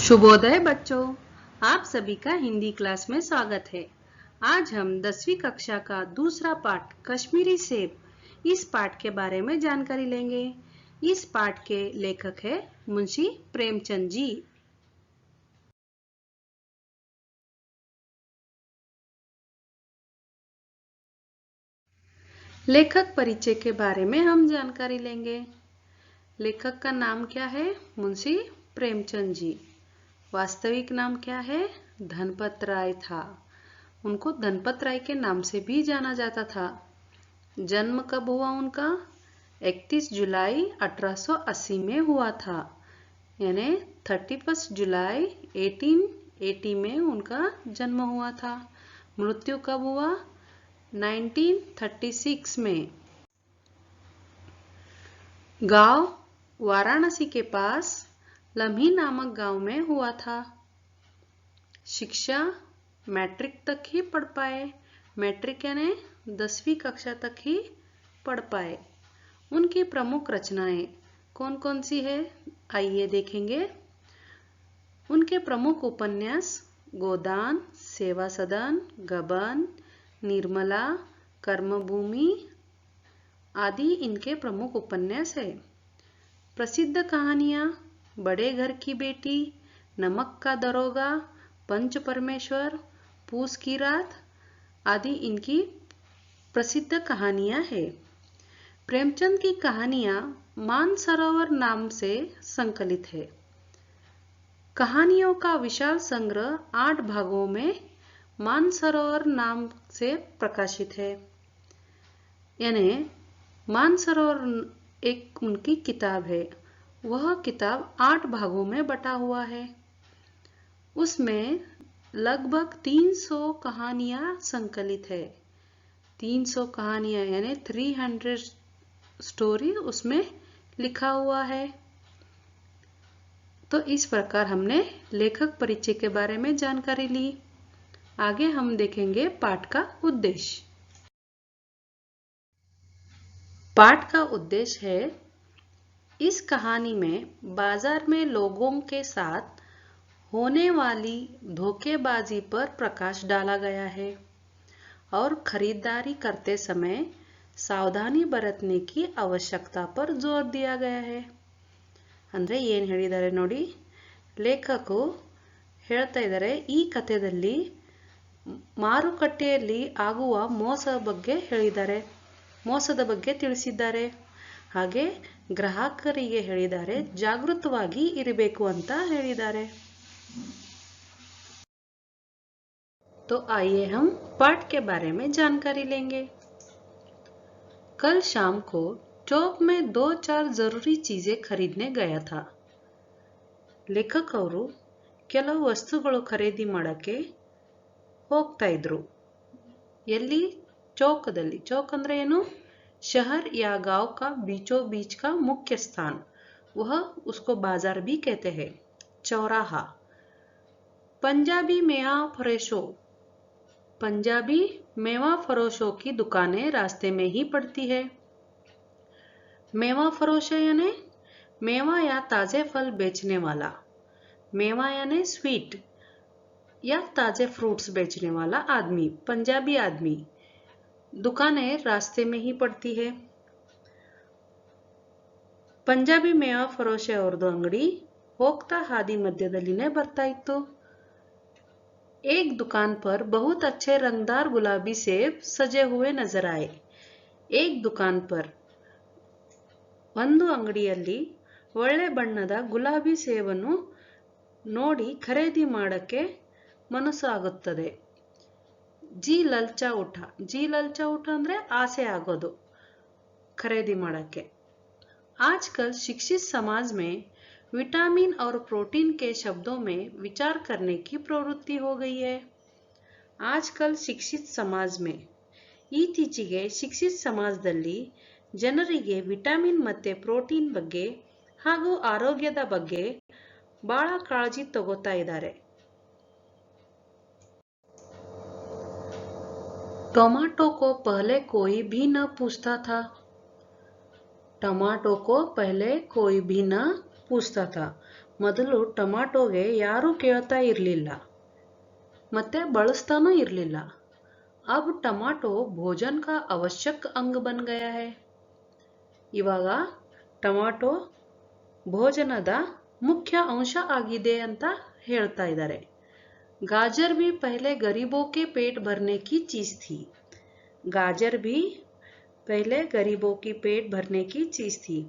शुभोदय बच्चों, आप सभी का हिंदी क्लास में स्वागत है। आज हम 10वीं कक्षा का दूसरा पाठ कश्मीरी सेब इस पाठ के बारे में जानकारी लेंगे। इस पाठ के लेखक है मुंशी प्रेमचंद जी। लेखक परिचय के बारे में हम जानकारी लेंगे। लेखक का नाम क्या है? मुंशी प्रेमचंद जी। वास्तविक नाम क्या है? धनपत राय था। उनको धनपत राय के नाम से भी जाना जाता था। जन्म कब हुआ उनका? 31 जुलाई 1880 में हुआ था, यानी 31 जुलाई 1880 में उनका जन्म हुआ था। मृत्यु कब हुआ? 1936 में। गांव वाराणसी के पास लम्ही नामक गांव में हुआ था। शिक्षा मैट्रिक तक ही पढ़ पाए। मैट्रिक यानी 10वीं कक्षा तक ही पढ़ पाए। उनकी प्रमुख रचनाएं कौन कौन सी है, आइए देखेंगे। उनके प्रमुख उपन्यास गोदान, सेवा सदन, गबन, निर्मला, कर्मभूमि आदि इनके प्रमुख उपन्यास है। प्रसिद्ध कहानियां बड़े घर की बेटी, नमक का दरोगा, पंच परमेश्वर, पूस की रात आदि इनकी प्रसिद्ध कहानियां हैं। प्रेमचंद की कहानियां मानसरोवर नाम से संकलित है। कहानियों का विशाल संग्रह 8 भागों में मानसरोवर नाम से प्रकाशित है। यानी मानसरोवर एक उनकी किताब है। वह किताब 8 भागों में बटा हुआ है। उसमें लगभग 300 कहानियां संकलित है। 300 कहानियां यानी 300 स्टोरी उसमें लिखा हुआ है। तो इस प्रकार हमने लेखक परिचय के बारे में जानकारी ली। आगे हम देखेंगे पाठ का उद्देश्य। पाठ का उद्देश्य है, इस कहानी में बाजार में लोगों के साथ होने वाली धोखेबाजी पर प्रकाश डाला गया है और खरीदारी करते समय सावधानी बरतने की आवश्यकता पर जोर दिया गया है। ಅಂದ್ರೆ ಏನು ಹೇಳಿದ್ದಾರೆ ನೋಡಿ, ಲೇಖಕರು ಹೇಳ್ತಾ ಇದ್ದಾರೆ, ಈ ಕಥೆಯಲ್ಲಿ ಮಾರುಕಟ್ಟೆಯಲ್ಲಿ ಆಗುವ ಮೋಸದ ಬಗ್ಗೆ ತಿಳಿಸಿದ್ದಾರೆ. ಹಾಗೆ ಗ್ರಾಹಕರಿಗೆ ಹೇಳಿದ್ದಾರೆ ಜಾಗೃತವಾಗಿ ಇರಬೇಕು ಅಂತ ಹೇಳಿದ್ದಾರೆ. तो आइए हम पाठ के बारे में जानकारी लेंगे। कल शाम को चौक में 2-4 जरूरी चीजें खरीदने गया था। लेखक ಅವರು ಕೆಲವು ವಸ್ತುಗಳು ಖರೀದಿ ಮಾಡಕ್ಕೆ ಹೋಗ್ತಾ ಇದ್ರು. ಎಲ್ಲಿ? ಚೌಕದಲ್ಲಿ. चौक ಅಂದ್ರೆ ಏನು? शहर या गांव का बीचों बीच का मुख्य स्थान, वह उसको बाजार भी कहते हैं। चौराहा। पंजाबी मेवा फरोशों की दुकानें रास्ते में ही पड़ती है। मेवा फरोश यानी मेवा या ताजे फल बेचने वाला। मेवा यानी स्वीट या ताजे फ्रूट्स बेचने वाला आदमी, पंजाबी आदमी। दुकानें रास्ते में ही पड़ती है। पंजाबी मेवा फरोशे ಅವ್ರದ್ದು ಅಂಗಡಿ ಹೋಗ್ತಾ ಹಾದಿ ಮಧ್ಯದಲ್ಲಿನೇ ಬರ್ತಾ ಇತ್ತು। एक दुकान पर बहुत अच्छे रंगदार गुलाबी सेब सजे हुए नजर आए। एक दुकान पर ಒಂದು ಅಂಗಡಿಯಲ್ಲಿ ಒಳ್ಳೆ ಬಣ್ಣದ ಗುಲಾಬಿ ಸೇಬನ್ನು ನೋಡಿ ಖರೀದಿ ಮಾಡಕ್ಕೆ ಮನಸ್ಸಾಗುತ್ತದೆ। जी ललचा उठा ಅಂದ್ರೆ ಆಸೆ ಆಗೋದು खरीदी ಮಾಡಕ್ಕೆ। आजकल शिक्षित समाज में विटामिन और प्रोटीन के शब्दों में विचार करने की प्रवृत्ति हो गई है। आजकल शिक्षित समाज में ಈಚೀಚೆಗೆ ಶಿಕ್ಷಿತ ಸಮಾಜದಲ್ಲಿ ಜನರಿಗೆ ವಿಟಮಿನ್ ಮತ್ತೆ ಪ್ರೋಟೀನ್ ಬಗ್ಗೆ ಹಾಗೂ ಆರೋಗ್ಯದ ಬಗ್ಗೆ ಬಹಳ ಕಾಳಜಿ ತಗೋತಾ ಇದ್ದಾರೆ। टमाटो को पहले कोई भी न पूछता था। टमाटो को पहले कोई भी न पूछता था। ಮೊದಲು ಟೊಮಾಟೋಗೆ ಯಾರೂ ಕೇಳ್ತಾ ಇರಲಿಲ್ಲ ಮತ್ತೆ ಬಳಸ್ತಾನೂ ಇರಲಿಲ್ಲ. अब टमाटो भोजन का आवश्यक अंग बन गया है. ಇವಾಗ ಟೊಮಾಟೊ ಭೋಜನದ ಮುಖ್ಯ ಅಂಶ ಆಗಿದೆ ಅಂತ ಹೇಳ್ತಾ ಇದ್ದಾರೆ. गाजर भी पहले गरीबों के पेट भरने की चीज थी. गाजर भी पहले गरीबों की पेट भरने की चीज थी.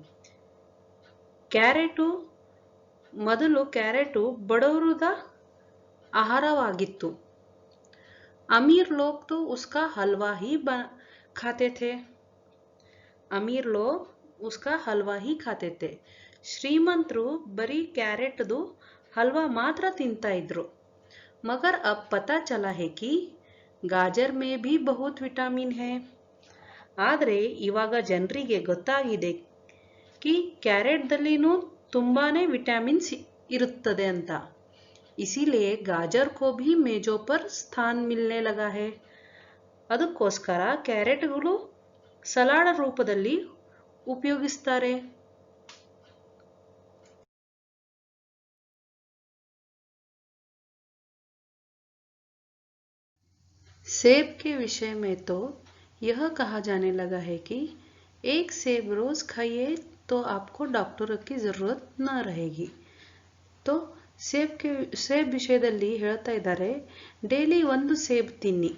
ಕ್ಯಾರೆಟು ಮೊದಲು ಕ್ಯಾರೆಟು ಬಡವರದ ಆಹಾರವಾಗಿತ್ತು. अमीर लोग तो उसका हलवा ही खाते थे. अमीर लोग उसका हलवा ही खाते थे. ಶ್ರೀಮಂತರು ಬರೀ ಕ್ಯಾರೆಟ್ದು ಹಲ್ವಾ ಮಾತ್ರ ತಿಂತಾ ಇದ್ರು. मगर अब पता चला है कि गाजर में भी बहुत विटामिन है. ಆದರೆ ಇವಾಗ ಜನರಿಗೆ ಗೊತ್ತಾಗಿದೆ कि ಕ್ಯಾರೆಟ್ದಲ್ಲಿನೂ ತುಂಬಾನೇ ವಿಟಮಿನ್ಸ್ ಇರುತ್ತದೆ ಅಂತ. इसीलिए गाजर को भी मेजों पर स्थान मिलने लगा है. ಅದಕ್ಕೋಸ್ಕರ ಕ್ಯಾರೆಟ್ಗಳು ಸಲಾಡ್ ರೂಪದಲ್ಲಿ ಉಪಯೋಗಿಸ್ತಾರೆ. सेब के विषय में तो यह कहा जाने लगा है कि एक सेब रोज खाइए तो आपको डॉक्टर की जरूरत न रहेगी. तो ಸೇಬ್ ವಿಷಯದಲ್ಲಿ ಹೇಳ್ತಾ ಇದ್ದಾರೆ, ಡೈಲಿ ಒಂದು ಸೇಬ್ ತಿನ್ನಿ.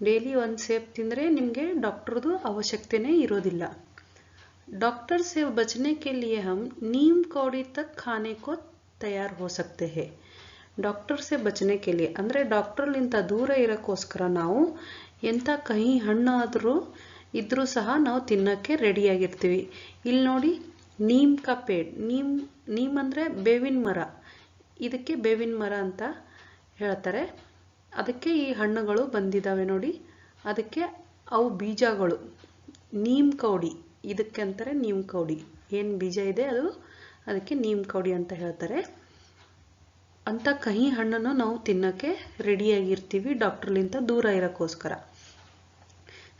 ಡೈಲಿ ಒಂದು ಸೇಬ್ ತಿಂದರೆ ನಿಮಗೆ ಡಾಕ್ಟರ್ದು ಅವಶ್ಯಕತೆನೇ ಇರೋದಿಲ್ಲ. डॉक्टर से बचने के लिए हम नीम कौड़ी तक खाने को तैयार हो सकते हैं. ಡಾಕ್ಟರ್ ಸೆ ಬಚನೆ ಕೆ ಲಿಯೆ ಅಂದರೆ ಡಾಕ್ಟರ್ಲಿಂದ ದೂರ ಇರೋಕ್ಕೋಸ್ಕರ ನಾವು ಎಂಥ ಕಹಿ ಹಣ್ಣಾದರೂ ಇದ್ರೂ ಸಹ ನಾವು ತಿನ್ನೋಕ್ಕೆ ರೆಡಿಯಾಗಿರ್ತೀವಿ. ಇಲ್ಲಿ ನೋಡಿ, ನೀಮ್ ಕಾ ಪೇಡ್. ನೀಮ್ ಅಂದರೆ ಬೇವಿನ ಮರ. ಇದಕ್ಕೆ ಬೇವಿನ ಮರ ಅಂತ ಹೇಳ್ತಾರೆ. ಅದಕ್ಕೆ ಈ ಹಣ್ಣುಗಳು ಬಂದಿದ್ದಾವೆ ನೋಡಿ. ಅದಕ್ಕೆ ಅವು ಬೀಜಗಳು ನೀಮ್ ಕೌಡಿ. ಇದಕ್ಕೆ ಅಂತಾರೆ ನೀಮ್ ಕೌಡಿ. ಏನು ಬೀಜ ಇದೆ ಅದು ಅದಕ್ಕೆ ನೀಮ್ ಕೌಡಿ ಅಂತ ಹೇಳ್ತಾರೆ. ಅಂತ ಕಹಿ ಹಣ್ಣನ್ನು ನಾವು ತಿನ್ನೋಕ್ಕೆ ರೆಡಿಯಾಗಿರ್ತೀವಿ ಡಾಕ್ಟರ್ಲಿಂದ ದೂರ ಇರೋಕ್ಕೋಸ್ಕರ.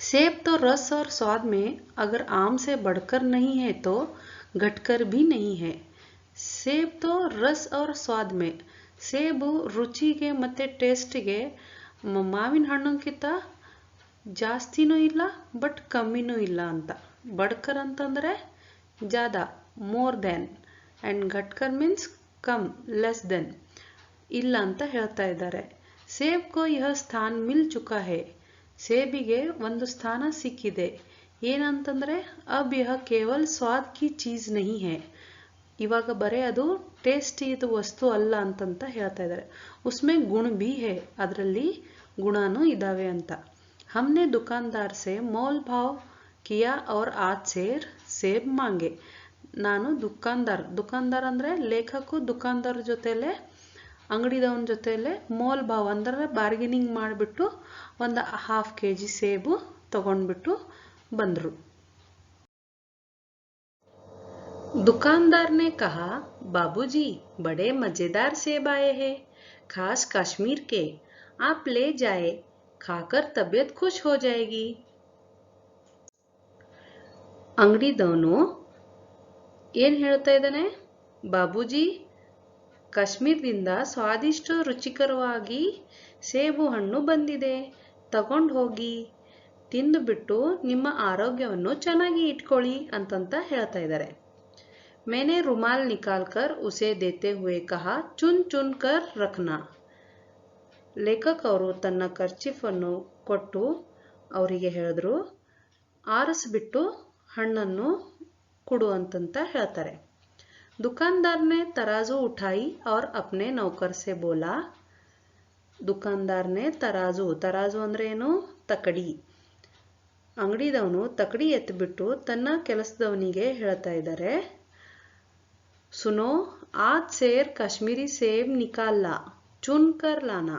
सेब तो रस और स्वाद में अगर आम से बढ़कर नहीं है तो घटकर भी नहीं है. सेब तो रस और स्वाद में, ಸೇಬು ರುಚಿಗೆ ಮತ್ತು ಟೇಸ್ಟಿಗೆ ಮಾವಿನ ಹಣ್ಣಕ್ಕಿಂತ ಜಾಸ್ತಿನೂ ಇಲ್ಲ ಬಟ್ ಕಮ್ಮಿನೂ ಇಲ್ಲ ಅಂತ. ಬಡ್ಕರ್ ಅಂತಂದರೆ ज़्यादा, ಮೋರ್ ದೆನ್, ಆ್ಯಂಡ್ ಘಟ್ಕರ್ ಮೀನ್ಸ್ ಕಮ್, ಲೆಸ್ ದೆನ್, ಇಲ್ಲ ಅಂತ ಹೇಳ್ತಾ ಇದ್ದಾರೆ. ಸೇಬ್ ಕೋ ಯಹ ಸ್ಥಾನ ಮಿಲ್ ಚುಕಾ ಹೈ. ಸೇಬಿಗೆ ಒಂದು ಸ್ಥಾನ ಸಿಕ್ಕಿದೆ. ಏನಂತಂದರೆ ಅಬ್ ಯಹ ಕೇವಲ್ ಸ್ವಾದ್ ಕಿ ಚೀಸ್ ನಹಿ ಹೈ. ಇವಾಗ ಬರೀ ಅದು ಟೇಸ್ಟಿದು ವಸ್ತು ಅಲ್ಲ ಅಂತಂತ ಹೇಳ್ತಾ ಇದ್ದಾರೆ. ಉಸ್ಮೆ ಗುಣ ಭೀ ಹೈ, ಅದರಲ್ಲಿ ಗುಣನೂ ಇದ್ದಾವೆ ಅಂತ. ಹಮ್ನೆ ದುಕಾನ್ದಾರ್ ಸೆ ಮೋಲ್ ಭಾವ್ ಕಿಯಾ ಔರ್ ಆಜ್ ಸೆ ಸೇಬ್ ಮಾಂಗೆ. ನಾನು ದುಕಾನ್ದಾರ್ ಅಂದರೆ ಲೇಖಕು ದುಕಾನ್ದಾರ್ ಜೊತೆಲೆ ಅಂಗಡಿದವನ ಜೊತೆಲೆ ಮೋಲ್ ಭಾವ್ ಅಂದರೆ ಬಾರ್ಗೇನಿಂಗ್ ಮಾಡಿಬಿಟ್ಟು ಒಂದು 1/2 kg ಸೇಬು ತಗೊಂಡ್ಬಿಟ್ಟು ಬಂದರು. दुकानदार ने कहा, बाबूजी बड़े मजेदार सेब आए हैं, खास कश्मीर के. आप ले जाए, खाकर तबीयत खुश हो जाएगी. ಅಂಗಡಿದವನು ಏನು ಹೇಳ್ತಾ ಇದ್ದಾನೆ? ಬಾಬೂಜಿ, ಕಾಶ್ಮೀರದಿಂದ ಸ್ವಾದಿಷ್ಟ ರುಚಿಕರವಾಗಿ ಸೇಬು ಹಣ್ಣು ಬಂದಿದೆ, ತಗೊಂಡು ಹೋಗಿ, ತಿಂದುಬಿಟ್ಟು ನಿಮ್ಮ ಆರೋಗ್ಯವನ್ನು ಚೆನ್ನಾಗಿ ಇಟ್ಕೊಳ್ಳಿ ಅಂತಂತ ಹೇಳ್ತಾ ಇದ್ದಾರೆ. मैंने रुमाल निकालकर उसे देते हुए कहा, चुन चुन कर रखना. ಲೇಖಕ್ ಅವರು ತನ್ನ ಕರ್ಚಿಫನ್ನು ಕೊಟ್ಟು ಅವರಿಗೆ ಹೇಳಿದ್ರು, ಆರಿಸ್ಬಿಟ್ಟು ಹಣ್ಣನ್ನು ಕೊಡು ಅಂತಂತ ಹೇಳ್ತಾರೆ. दुकानदार ने तराजू उठाई और अपने नौकर से बोला. दुकानदार ने तराजू ಅಂದ್ರೆ ಏನು? ತಕಡಿ. ಅಂಗಡಿದವನು ತಕಡಿ ಎತ್ತಿಬಿಟ್ಟು ತನ್ನ ಕೆಲಸದವನಿಗೆ ಹೇಳ್ತಾ ಇದ್ದಾರೆ, सुनो, आज सेर ಕಾಶ್ಮೀರಿ ಸೇಬ್ ನಿಕಾಲ್ನಾ, ಚುನ್ ಕರ್ ಲಾನಾ.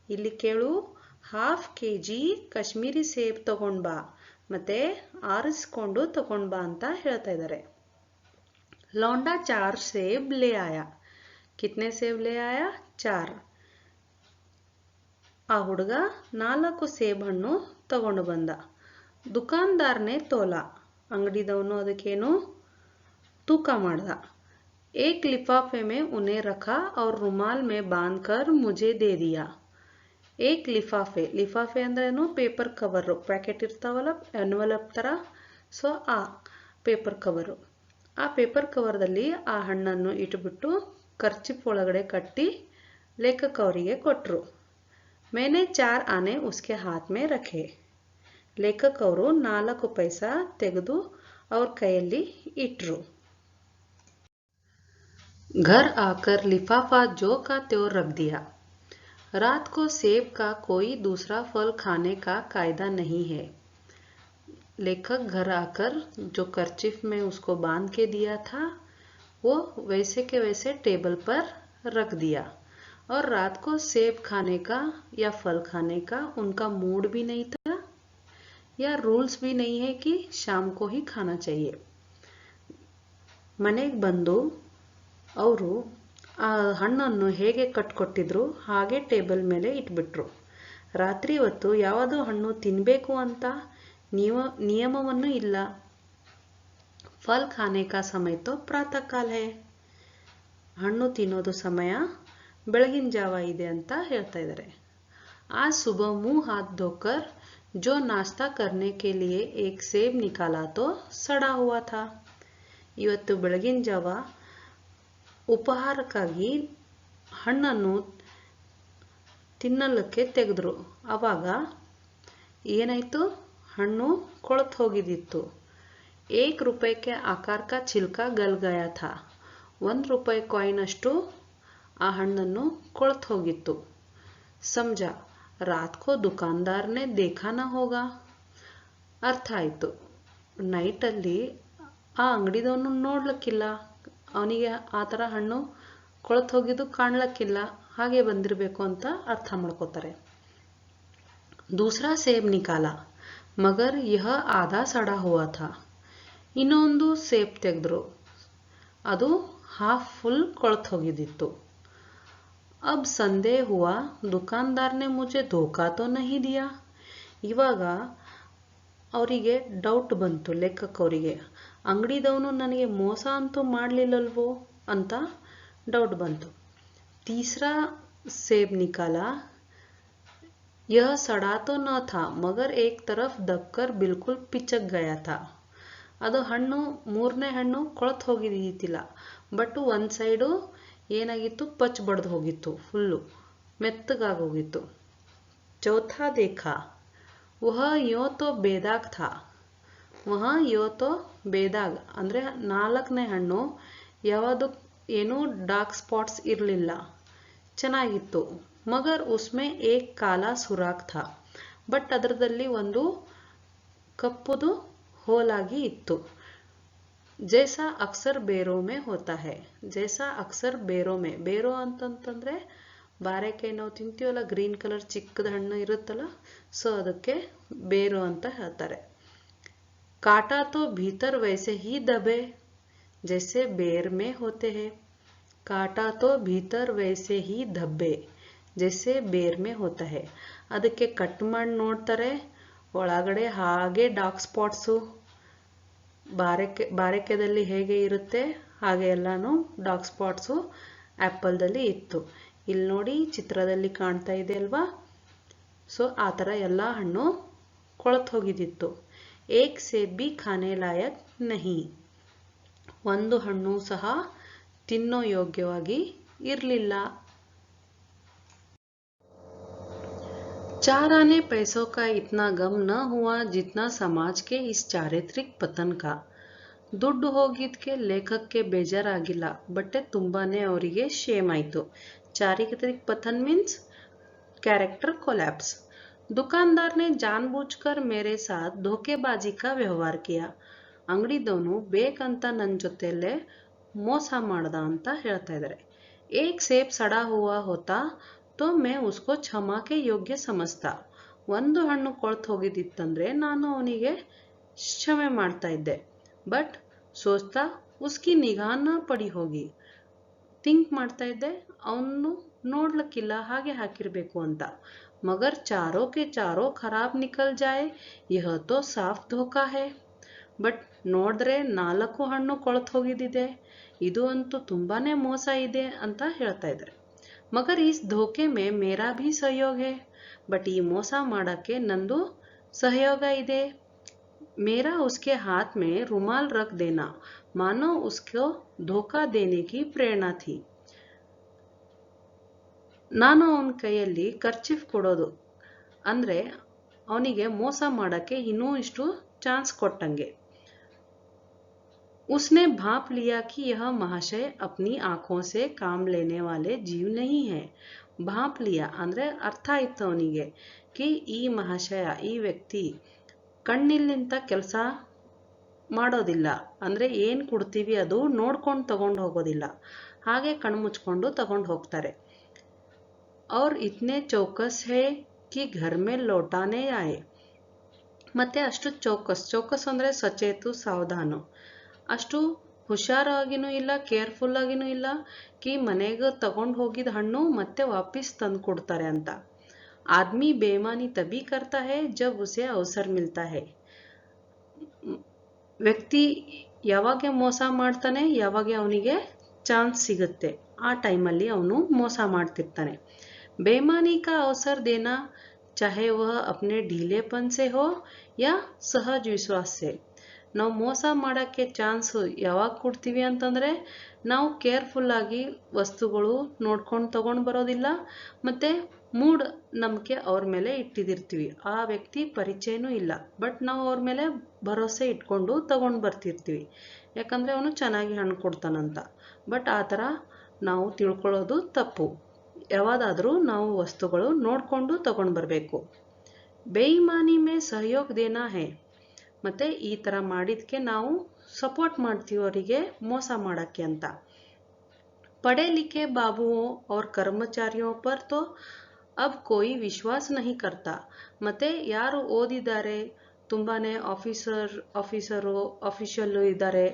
ಇಲ್ಲಿ ಕೇಳು, 1/2 kg ಕಾಶ್ಮೀರಿ ಸೇಬ್ ತಗೊಂಡ್ ಬಾ ಮತ್ತೆ ಆರಿಸ್ಕೊಂಡು ತಗೊಂಡ್ ಬಾ ಅಂತ ಹೇಳ್ತಾ ಇದ್ದಾರೆ. लौंडा 4 सेब ले आया. कितने सेब ले आया? 4. ಆ ಹುಡುಗ 4 ಸೇಬ್ ಹಣ್ಣು ತಗೊಂಡು ಬಂದ. ದುಕಾನ್ದಾರ್ನೇ ತೋಲ. ಅಂಗಡಿದವನು ಅದಕ್ಕೇನು ತೂಕ ಮಾಡ್ದ. एक लिफाफे में उन्हें रखा और रुमाल में बांधकर मुझे दे दिया। ಏಕ್ ಲಿಫಾಫೆ, ಲಿಫಾಫೆ ಅಂದ್ರೇನು ಪೇಪರ್ ಕವರು, ಪ್ಯಾಕೆಟ್ ಇರ್ತಾವಲ್ಲ ಎನ್ವಲಪ್ ಥರ, ಸೊ ಆ ಪೇಪರ್ ಕವರು. ಆ ಪೇಪರ್ ಕವರ್ದಲ್ಲಿ ಆ ಹಣ್ಣನ್ನು ಇಟ್ಬಿಟ್ಟು ಕರ್ಚಿಪ್ ಒಳಗಡೆ ಕಟ್ಟಿ ಲೇಖಕ ಅವರಿಗೆ ಕೊಟ್ಟರು. ಮೇನೆ 4 ಆನೆ ಉಸ್ಕೆ ಹಾತ್ ಮೇ ರಖೆ. ಲೇಖಕ ಅವರು 4 ಪೈಸಾ ತೆಗೆದು ಅವ್ರ ಕೈಯಲ್ಲಿ ಇಟ್ರು. घर आकर लिफाफा जो का त्यों रख दिया। रात को सेब का कोई दूसरा फल खाने का कायदा नहीं है। लेखक घर आकर जो कर्चिफ में उसको बांध के दिया था वो वैसे के वैसे टेबल पर रख दिया और रात को सेब खाने का या फल खाने का उनका मूड भी नहीं था या रूल्स भी नहीं है कि शाम को ही खाना चाहिए. ಮನೆಗೆ ಬಂದು ಅವರು ಆ ಹಣ್ಣನ್ನು ಹೇಗೆ ಕಟ್ಕೊಟ್ಟಿದ್ರು ಹಾಗೆ ಟೇಬಲ್ ಮೇಲೆ ಇಟ್ಬಿಟ್ರು. ರಾತ್ರಿ ಹೊತ್ತು ಯಾವುದೋ ಹಣ್ಣು ತಿನ್ನಬೇಕು ಅಂತ ನಿಯಮವನ್ನು ಇಲ್ಲ. ಫಲ್ ಖಾನೆ ಕಾ ಸಮಯ ತೋ ಪ್ರಾತಃ ಕಾಲ ಹೈ. ಹಣ್ಣು ತಿನ್ನೋದು ಸಮಯ ಬೆಳಗಿನ ಜಾವ ಇದೆ ಅಂತ ಹೇಳ್ತಾ ಇದ್ದಾರೆ. आज सुबह मुंह हाथ धोकर जो नाश्ता करने के लिए एक सेब निकाला तो सड़ा हुआ था. ಇವತ್ತು ಬೆಳಗಿನ ಜಾವ ಉಪಹಾರಕ್ಕಾಗಿ ಹಣ್ಣನ್ನು ತಿನ್ನಲಿಕ್ಕೆ ತೆಗೆದ್ರು. ಆವಾಗ ಏನಾಯಿತು, ಹಣ್ಣು ಕೊಳೆತು ಹೋಗಿದ್ದಿತ್ತು. 1 ರೂಪಾಯಿಗೆ ಆಕಾರ ಕಾ ಚಿಲ್ಕಾ ಗಲ್ ಗಯಾ ಥಾ. 1 ರೂಪಾಯಿ ಕಾಯಿನ್ ಅಷ್ಟು ಆ ಹಣ್ಣನ್ನು ಕೊಳೆತು ಹೋಗಿತ್ತು. ಸಮಜಾ ರಾತ್ ಕೋ ದುಕಾನ್ದಾರ್ ನೆ ದೇಖಾ ನ ಹೋಗಾ. ಅರ್ಥ ಆಯಿತು, ನೈಟಲ್ಲಿ ಆ ಅಂಗಡಿದವನು ನೋಡ್ಲಿಕ್ಕಿಲ್ಲ, ಅವನಿಗೆ ಆ ಥರ ಹಣ್ಣು ಕೊಳೆತು ಹೋಗಿದ್ದು ಕಾಣ್ಲಿಕ್ಕಿಲ್ಲ, ಹಾಗೆ ಬಂದಿರಬೇಕು ಅಂತ ಅರ್ಥ ಮಾಡ್ಕೋತಾರೆ. ದೂಸರಾ ಸೇಬ್ ನಿಕಾಲ ಮಗರ್ ಯಹ ಆಧಾ ಸಡಾ ಹುವಾ ಥಾ. ಇನ್ನೊಂದು ಸೇಬ್ ತೆಗೆದ್ರು, ಅದು ಹಾಫ್ ಫುಲ್ ಕೊಳೆತು ಹೋಗಿದ್ದಿತ್ತು. ಅಬ್ ಸಂದೇಹ ಹುವಾ ದುಕಾನ್ದಾರ್ ನೆ ಮುझे ಧೋಖಾ ತೋ ನಹಿ ದಿಯಾ. ಇವಾಗ ಅವರಿಗೆ ಡೌಟ್ ಬಂತು, ಲೇಖಕ ಅವರಿಗೆ, ಅಂಗಡಿದವನು ನನಗೆ ಮೋಸ ಅಂತೂ ಮಾಡಲಿಲ್ಲಲ್ವೋ ಅಂತ ಡೌಟ್ ಬಂತು. ತೀಸರಾ ಸೇಬ್ ನಿಕಾಲ ಯಹ ಸಡಾ ತೋ ನ ಥಾ ಮಗರ್ ಏಕ್ ತರಫ್ ದಬ್ಕರ್ ಬಿಲ್ಕುಲ್ ಪಿಚಕ್ ಗಯಾ ಥಾ. ಅದು ಹಣ್ಣು, 3ನೇ ಹಣ್ಣು ಕೊಳೆತು ಹೋಗಿದ್ದಿತ್ತಿಲ್ಲ, ಬಟ್ ಒಂದು ಸೈಡು ಏನಾಗಿತ್ತು, ಪಚ್ ಬಡ್ದು ಹೋಗಿತ್ತು, ಫುಲ್ಲು ಮೆತ್ತಗಾಗಿ ಹೋಗಿತ್ತು. ಚೌಥಾ ದೇಖಾ ವಹ ಯೋ ತೋ ಬೇದಾಗ್ ಥಾ. ವಹ ಯೋ ತೋ ಬೇದಾಗ್ ಅಂದರೆ 4ನೇ ಹಣ್ಣು ಯಾವುದು ಏನೂ ಡಾರ್ಕ್ ಸ್ಪಾಟ್ಸ್ ಇರಲಿಲ್ಲ, ಚೆನ್ನಾಗಿತ್ತು. ಮಗರ್ ಉಸ್ಮೆ ಏಕ್ ಕಾಲಾ ಸುರಾಖ್ ಥಾ. ಬಟ್ ಅದರದಲ್ಲಿ ಒಂದು ಕಪ್ಪುದು ಹೋಲಾಗಿ ಇತ್ತು. ಜೈಸಾ ಅಕ್ಸರ್ ಬೇರೋ ಮೇ ಹೋತಾ ಹೈ. ಜೈಸಾ ಅಕ್ಸರ್ ಬೇರೋ ಮೇ, ಬೇರೋ ಅಂತಂತಂದರೆ ಬಾರೆಕಾಯಿ ನಾವು ತಿಂತೀವಲ್ಲ, ಗ್ರೀನ್ ಕಲರ್ ಚಿಕ್ಕದ ಹಣ್ಣು ಇರುತ್ತಲ್ಲ, ಸೊ ಅದಕ್ಕೆ ಬೇರೋ ಅಂತ ಹೇಳ್ತಾರೆ. ಕಾಟಾ ತೋ ಭೀತರ್ ವೈಸೆ ಹಿ ದಬೆ ಜೈಸೆ ಬೇರ್ ಮೇ ಹೋತೆ ಹೈ. ಕಾಟಾ ತೋ ಭೀತರ್ ವೈಸೆ ಹಿ ಧಬ್ಬೆ ಜೈಸೆ ಬೇರ್ ಮೇ ಹೋತಾ ಹೈ. ಅದಕ್ಕೆ ಕಟ್ ಮಾಡಿ ನೋಡ್ತಾರೆ, ಒಳಗಡೆ ಹಾಗೆ ಡಾರ್ಕ್ ಸ್ಪಾಟ್ಸು ಬಾರೆಕಾಯಲ್ಲಿ ಹೇಗೆ ಇರುತ್ತೆ ಹಾಗೆ ಎಲ್ಲಾನು ಡಾರ್ಕ್ ಸ್ಪಾಟ್ಸು ಆ್ಯಪಲ್ದಲ್ಲಿ ಇತ್ತು. ಇಲ್ಲಿ ನೋಡಿ ಚಿತ್ರದಲ್ಲಿ ಕಾಣ್ತಾ ಇದೆ ಅಲ್ವಾ, ಸೊ ಆ ಥರ ಎಲ್ಲ ಹಣ್ಣು ಕೊಳೆತು ಹೋಗಿದ್ದಿತ್ತು. ಏಕ್ ಸೇಬ್ ಬಿ ಖಾನೆ ಲಾಯಕ್ ನಹಿ. ಒಂದು ಹಣ್ಣು ಸಹ ತಿನ್ನೋ ಯೋಗ್ಯವಾಗಿ ಇರಲಿಲ್ಲ. 4 आने पैसों का इतना गम न हुआ जितना समाज के इस चारित्रिक पतन का. ದುಡ್ಡು ಹೋಗಿದ್ದಕ್ಕೆ ಲೇಖಕಕ್ಕೆ ಬೇಜಾರಾಗಿಲ್ಲ, ಬಟ್ ತುಂಬಾನೇ ಅವರಿಗೆ ಶೇಮ್ ಆಯಿತು. चारित्रिक पतन मीन्स कैरेक्टर कोलैप्स. दुकानदार ने जानबूझकर मेरे साथ धोखेबाजी का व्यवहार किया. ಅಂಗಡಿದವನು ಬೇಕಂತ ನನ್ನ ಜೊತೆಯಲ್ಲೇ ಮೋಸ ಮಾಡ್ದ ಅಂತ ಹೇಳ್ತಾ ಇದ್ದಾರೆ. एक सेब सड़ा हुआ होता तो मैं उसको क्षमा के योग्य समझता. ಒಂದು ಹಣ್ಣು ಕೊಳೆತು ಹೋಗಿದ್ದಿತ್ತಂದ್ರೆ ನಾನು ಅವನಿಗೆ ಕ್ಷಮೆ ಮಾಡ್ತಾ ಇದ್ದೆ. ಬಟ್ ಸೋಚ್ತಾ ಉಸ್ಕಿ ನಿಗಾಹ ನ ಪಡಿ ಹೋಗಿ, ಥಿಂಕ್ ಮಾಡ್ತಾ ಇದ್ದೆ ಅವನು ನೋಡ್ಲಿಕ್ಕಿಲ್ಲ, ಹಾಗೆ ಹಾಕಿರ್ಬೇಕು ಅಂತ. ಮಗರ್ ಚಾರೋ ಕೆ ಚಾರೋ ಖರಾಬ್ ನಿಕಲ್ ಜಾಯೆ ಯಹ ತೋ ಸಾಫ್ ಧೋಖಾ ಹೈ. ಬಟ್ ನೋಡಿದ್ರೆ 4 ಹಣ್ಣು ಕೊಳತು ಹೋಗಿದ್ದಿದೆ. ಇದು ಅಂತೂ ತುಂಬಾನೇ ಮೋಸ ಇದೆ ಅಂತ ಹೇಳ್ತಾ ಇದ್ದಾರೆ. ಮಗರ್ ಇಸ್ ಧೋಕೆ ಮೇ ಮೇರಾ ಭೀ ಸಹಯೋಗ ಹೇ. ಬಟ್ ಈ ಮೋಸ ಮಾಡಕ್ಕೆ ನಂದು ಸಹಯೋಗ ಇದೆ. मेरा उसके हाथ में रुमाल रख देना मानो उसको धोखा देने की प्रेरणा थी. ನಾನು ಅವನ ಕೈಯಲ್ಲಿ ಕರ್ಚಿಫ್ ಕೊಡೋದು ಅಂದ್ರೆ ಅವನಿಗೆ ಮೋಸ ಮಾಡಕ್ಕೆ ಇನ್ನೂ ಇಷ್ಟು ಚಾನ್ಸ್ ಕೊಟ್ಟಂಗೆ. उसने भाप लिया कि यह महाशय अपनी आंखों से काम लेने वाले जीव नहीं है. भाप लिया ಅಂದ್ರೆ ಅರ್ಥ ಆಯ್ತು ಅವನಿಗೆ ಕಿ ಈ ಮಹಾಶಯ ಈ ವ್ಯಕ್ತಿ ಕಣ್ಣಿಲ್ಲಿಂದ ಕೆಲಸ ಮಾಡೋದಿಲ್ಲ, ಅಂದ್ರೆ ಏನ್ ಕೊಡ್ತೀವಿ ಅದು ನೋಡ್ಕೊಂಡು ತಗೊಂಡು ಹೋಗೋದಿಲ್ಲ, ಹಾಗೆ ಕಣ್ಣು ಮುಚ್ಕೊಂಡು ತಗೊಂಡು ಹೋಗ್ತಾರೆ. और इतने चौकस है कि घर में लौटाने आए. ಮತ್ತೆ ಅಷ್ಟು ಚೌಕಸ್ ಅಂದ್ರೆ ಸಚೇತು ಸಾವಧಾನ, ಅಷ್ಟು ಹುಷಾರಾಗಿನೂ ಇಲ್ಲ, ಕೇರ್ಫುಲ್ ಆಗಿನೂ ಇಲ್ಲ ಕಿ ಮನೆಗೆ ತಗೊಂಡು ಹೋಗಿದ ಹಣ್ಣು ಮತ್ತೆ ವಾಪಸ್ ತಂದು ಕೊಡ್ತಾರೆ ಅಂತ. आदमी बेईमानी तभी करता है जब उसे अवसर मिलता है. ವ್ಯಕ್ತಿ ಯಾವಾಗ ಮೋಸ ಮಾಡ್ತಾನೆ, ಯಾವಾಗ ಅವನಿಗೆ ಚಾನ್ಸ್ ಸಿಗುತ್ತೆ ಆ ಟೈಮಲ್ಲಿ ಅವನು ಮೋಸ ಮಾಡ್ತಿರ್ತಾನೆ. बेईमानी का अवसर देना चाहे वह अपने ढीलेपन से हो या सहज विश्वास से. ನಾವು ಮೋಸ ಮಾಡೋಕ್ಕೆ ಚಾನ್ಸ್ ಯಾವಾಗ ಕೊಡ್ತೀವಿ ಅಂತಂದರೆ ನಾವು ಕೇರ್ಫುಲ್ ಆಗಿ ವಸ್ತುಗಳು ನೋಡ್ಕೊಂಡು ತಗೊಂಡು ಬರೋದಿಲ್ಲ, ಮತ್ತು ಮೂಢ ನಂಬಿಕೆ ಅವ್ರ ಮೇಲೆ ಇಟ್ಟಿದಿರ್ತೀವಿ. ಆ ವ್ಯಕ್ತಿ ಪರಿಚಯನೂ ಇಲ್ಲ, ಬಟ್ ನಾವು ಅವ್ರ ಮೇಲೆ ಭರೋಸೆ ಇಟ್ಕೊಂಡು ತಗೊಂಡು ಬರ್ತಿರ್ತೀವಿ, ಯಾಕಂದರೆ ಅವನು ಚೆನ್ನಾಗಿ ಹಣ್ಣು ಕೊಡ್ತಾನಂತ. ಬಟ್ ಆ ಥರ ನಾವು ತಿಳ್ಕೊಳ್ಳೋದು ತಪ್ಪು. ಯಾವಾಗಾದರೂ ನಾವು ವಸ್ತುಗಳು ನೋಡಿಕೊಂಡು ತಗೊಂಡು ಬರಬೇಕು. ಬೇಯಿಮಾನಿ ಮೇ ಸಹಯೋಗ ದೇನಾ ಹೇ. ಮತ್ತು ಈ ಥರ ಮಾಡಿದಕ್ಕೆ ನಾವು ಸಪೋರ್ಟ್ ಮಾಡ್ತೀವಿ ಅವರಿಗೆ ಮೋಸ ಮಾಡೋಕ್ಕೆ ಅಂತ. पढ़े लिखे बाबुओं और कर्मचारियों पर तो अब कोई विश्वास नहीं करता. ಮತ್ತೆ ಯಾರು ಓದಿದ್ದಾರೆ, ತುಂಬಾನೇ ಆಫೀಷಿಯಲ್ಲು ಇದ್ದಾರೆ,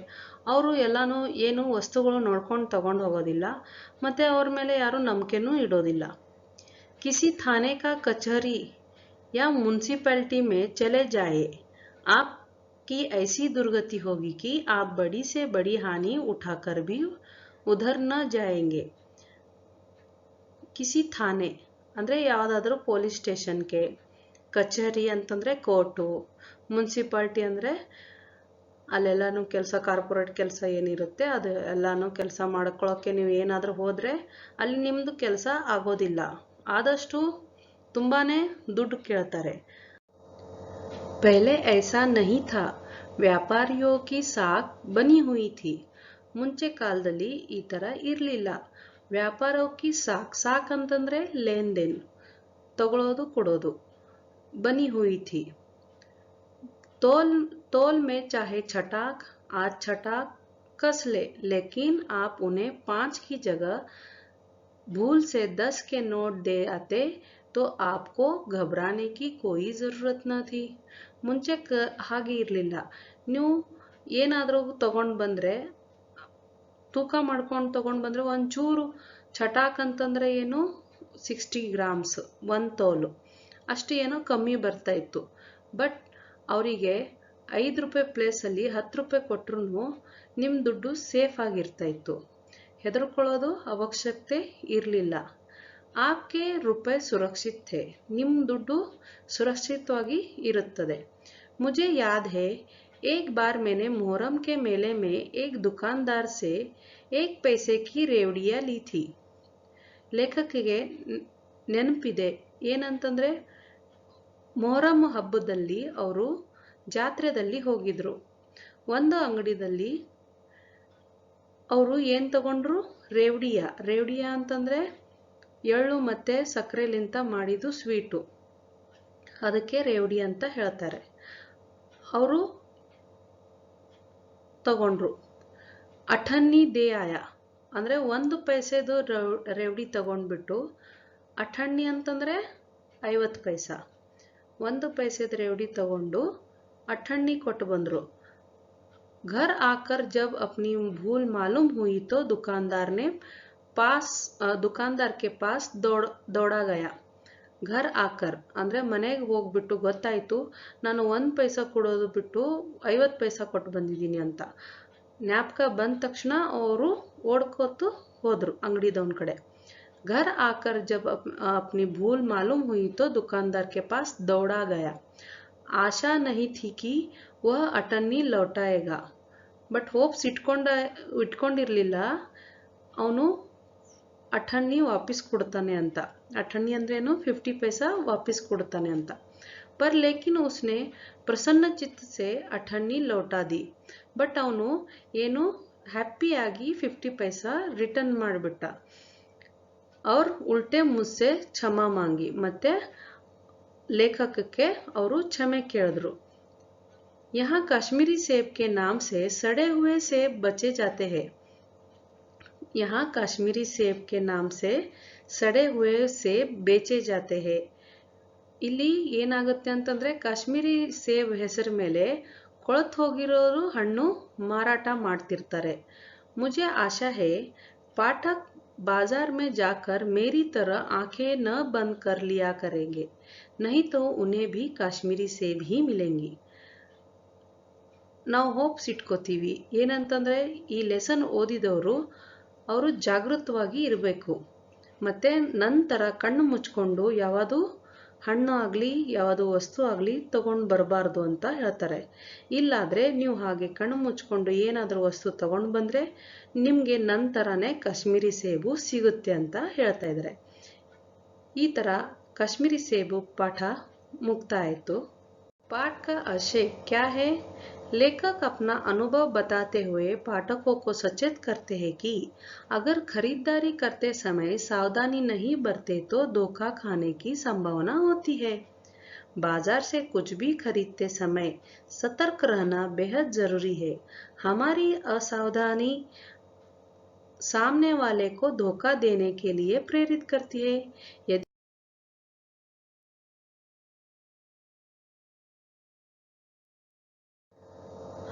ಅವರು ಎಲ್ಲಾನು ಏನು ವಸ್ತುಗಳು ನೋಡ್ಕೊಂಡು ತಗೊಂಡು ಹೋಗೋದಿಲ್ಲ, ಮತ್ತೆ ಅವ್ರ ಮೇಲೆ ಯಾರು ನಂಬಿಕೆನೂ ಇಡೋದಿಲ್ಲ. किसी थाने का कचहरी या म्यूनसिपैलिटी में चले जाए, आपकी ऐसी दुर्गति होगी कि आप बड़ी से बड़ी हानि उठाकर भी उधर न जाएंगे. ಕಿಸಿ ಥಾನೆ ಅಂದರೆ ಯಾವುದಾದ್ರೂ ಪೊಲೀಸ್ ಸ್ಟೇಷನ್ಗೆ, ಕಚೇರಿ ಅಂತಂದರೆ ಕೋರ್ಟು, ಮುನ್ಸಿಪಾಲ್ಟಿ ಅಂದರೆ ಅಲ್ಲೆಲ್ಲನೂ ಕೆಲಸ, ಕಾರ್ಪೊರೇಟ್ ಕೆಲಸ ಏನಿರುತ್ತೆ ಅದು ಎಲ್ಲನೂ ಕೆಲಸ ಮಾಡ್ಕೊಳ್ಳೋಕ್ಕೆ ನೀವು ಏನಾದರೂ ಹೋದರೆ ಅಲ್ಲಿ ನಿಮ್ಮದು ಕೆಲಸ ಆಗೋದಿಲ್ಲ, ಆದಷ್ಟು ತುಂಬಾ ದುಡ್ಡು ಕೇಳ್ತಾರೆ. ಪಹಲೆ ಐಸಾ ನಹಿ ಥಾ, ವ್ಯಾಪಾರಿಯೋ ಕಿ ಸಾಕ್ ಬನಿ ಹುಯಿ ಥಿ. ಮುಂಚೆ ಕಾಲದಲ್ಲಿ ಈ ಥರ ಇರಲಿಲ್ಲ. ವ್ಯಾಪಾರಕ್ಕೆ ಸಾಕ್ ಅಂತಂದರೆ ಲೇನ್ ದೇನ್, ತಗೊಳ್ಳೋದು ಕೊಡೋದು. ಬನಿ ಹುಯಿ ಥಿ. तोल में चाहे छटाक आज छटाक कस ले, लेकिन आप उन्हें 5 की जगह भूल से 10 के नोट दे आते तो आपको घबराने की कोई ज़रूरत न थी. ಮುಂಚೆ ಹಾಗೆ ಇರಲಿಲ್ಲ. ನೀವು ಏನಾದರೂ ತಗೊಂಡು ಬಂದರೆ, ತೂಕ ಮಾಡ್ಕೊಂಡು ತಗೊಂಡು ಬಂದರೆ ಒಂಚೂರು ಚಟಾಕ್ ಅಂತಂದರೆ ಏನು 60 ಗ್ರಾಮ್ಸ್ 1 ತೋಲು ಅಷ್ಟು ಏನೋ ಕಮ್ಮಿ ಬರ್ತಾ ಇತ್ತು. ಬಟ್ ಅವರಿಗೆ 5 ರೂಪಾಯಿ ಪ್ಲೇಸಲ್ಲಿ 10 ರೂಪಾಯಿ ಕೊಟ್ಟರು ನಿಮ್ಮ ದುಡ್ಡು ಸೇಫ್ ಆಗಿರ್ತಾ ಇತ್ತು, ಹೆದರ್ಕೊಳ್ಳೋದು ಅವಶ್ಯಕತೆ ಇರಲಿಲ್ಲ. ಆಕೆ ರೂಪಾಯಿ ಸುರಕ್ಷಿತ ಥೇ, ನಿಮ್ಮ ದುಡ್ಡು ಸುರಕ್ಷಿತವಾಗಿ ಇರುತ್ತದೆ. ಮುझे याद है एक बार मैंने मुहर्रम के मेले में एक दुकानदार से 1 पैसे की रेवड़िया ली थी. ಲೇಖಕಿಗೆ ನೆನಪಿದೆ ಏನಂತಂದರೆ, ಮೊಹರಂ ಹಬ್ಬದಲ್ಲಿ ಅವರು ಜಾತ್ರೆಯಲ್ಲಿ ಹೋಗಿದ್ರು. ಒಂದು ಅಂಗಡಿದಲ್ಲಿ ಅವರು ಏನು ತಗೊಂಡ್ರು, ರೇವಡಿಯಾ ಅಂತಂದರೆ ಎಳ್ಳು ಮತ್ತು ಸಕ್ಕರೆಲಿಂತ ಮಾಡಿದ್ದು ಸ್ವೀಟು, ಅದಕ್ಕೆ ರೇವಡಿ ಅಂತ ಹೇಳ್ತಾರೆ. ಅವರು ತಗೊಂಡ್ರು. ಅಠನ್ನಿ ದೇ ಆಯ ಅಂದರೆ 1 ಪೈಸೆದು ರೇವಡಿ ತಗೊಂಡ್ಬಿಟ್ಟು, ಅಠನ್ನಿ ಅಂತಂದರೆ 50 ಪೈಸಾ, 1 ಪೈಸೆದ ರೇವಡಿ ತಗೊಂಡು ಅಠನ್ನಿ ಕೊಟ್ಟು ಬಂದರು. घर आकर जब अपनी भूल मालूम हुई तो दुकानदार के पास दौड़ा गया. ಘರ್ ಆಕರ್ ಅಂದರೆ ಮನೆಗೆ ಹೋಗ್ಬಿಟ್ಟು ಗೊತ್ತಾಯಿತು ನಾನು 1 ಪೈಸಾ ಕೊಡೋದು ಬಿಟ್ಟು 50 ಪೈಸಾ ಕೊಟ್ಟು ಬಂದಿದ್ದೀನಿ ಅಂತ. ಜ್ಞಾಪಕ ಬಂದ ತಕ್ಷಣ ಅವರು ಓಡ್ಕೋತು ಹೋದ್ರು ಅಂಗಡಿದವನ ಕಡೆ. घर आकर जब अपनी भूल मालूम हुई तो दुकानदार के पास दौड़ा गया. आशा नहीं थी कि वह अटन्नी लौटाएगा. ಬಟ್ ಹೋಪ್ಸ್ ಇಟ್ಕೊಂಡಿರಲಿಲ್ಲ ಅವನು ಅಠನ್ನಿ ವಾಪಸ್ ಕೊಡ್ತಾನೆ ಅಂತ. ಅಠನ್ನಿ ಅಂದ್ರೇನು 50 ಪೈಸಾ ವಾಪಸ್ ಕೊಡ್ತಾನೆ ಅಂತ. पर लेकिन उसने प्रसन्न चित्त से अठन्नी लौटा दी. ಬಟ್ ಅವನು ಏನು ಹ್ಯಾಪಿಯಾಗಿ 50 ಪೈಸಾ ರಿಟರ್ನ್ ಮಾಡಿಬಿಟ್ಟ. और उल्टे मुझसे क्षमा मांगी. ಮತ್ತೆ ಲೇಖಕಕ್ಕೆ ಅವರು ಕ್ಷಮೆ ಕೇಳಿದ್ರು. यहाँ कश्मीरी सेब के नाम से सड़े हुए सेब बचे जाते हैं. यहाँ कश्मीरी सेब के नाम से सड़े हुए सेब बेचे जाते हैं. ಇಲ್ಲಿ ಏನಾಗುತ್ತೆ ಅಂತಂದ್ರೆ ಕಾಶ್ಮೀರಿ ಸೇಬ್ ಹೆಸರು ಮೇಲೆ ಕೊಳತು ಹೋಗಿರೋರು ಹಣ್ಣು ಮಾರಾಟ ಮಾಡ್ತಿರ್ತಾರೆ. मुझे आशा है पाठक बाजार में जाकर मेरी तरह आंखें न बंद कर लिया करेंगे, नहीं तो उन्हें भी ಕಾಶ್ಮೀರಿ ಸೇಬ್ ही मिलेंगी. ನಾವು ಹೋಪ್ಸ್ ಇಟ್ಕೋತೀವಿ ಏನಂತಂದರೆ ಈ ಲೆಸನ್ ಓದಿದವರು ಅವರು ಜಾಗೃತವಾಗಿ ಇರಬೇಕು. ಮತ್ತು ನಂತರ ಕಣ್ಣು ಮುಚ್ಕೊಂಡು ಯಾವುದು ಹಣ್ಣು ಆಗಲಿ ಯಾವುದು ವಸ್ತು ಆಗಲಿ ತೊಗೊಂಡು ಬರಬಾರ್ದು ಅಂತ ಹೇಳ್ತಾರೆ. ಇಲ್ಲಾದರೆ ನೀವು ಹಾಗೆ ಕಣ್ಣು ಮುಚ್ಕೊಂಡು ಏನಾದರೂ ವಸ್ತು ತೊಗೊಂಡು ಬಂದರೆ ನಿಮಗೆ ನಂತರನೇ ಕಾಶ್ಮೀರಿ ಸೇಬು ಸಿಗುತ್ತೆ ಅಂತ ಹೇಳ್ತಾ ಇದ್ದಾರೆ. ಈ ಥರ ಕಾಶ್ಮೀರಿ ಸೇಬು ಪಾಠ ಮುಕ್ತಾಯ ಆಯಿತು. पाठ का आशय क्या है? लेखक अपना अनुभव बताते हुए पाठकों को सचेत करते हैं कि अगर खरीदारी करते समय सावधानी नहीं बरते तो धोखा खाने की संभावना होती है. बाजार से कुछ भी खरीदते समय सतर्क रहना बेहद जरूरी है. हमारी असावधानी सामने वाले को धोखा देने के लिए प्रेरित करती है. यदि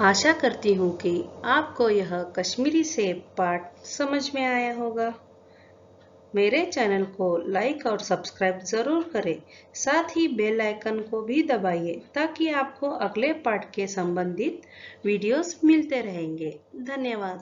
आशा करती हूँ कि आपको यह कश्मीरी सेब पाठ समझ में आया होगा. मेरे चैनल को लाइक और सब्सक्राइब ज़रूर करें. साथ ही बेल आइकन को भी दबाइए ताकि आपको अगले पाठ के संबंधित वीडियोस मिलते रहेंगे. धन्यवाद.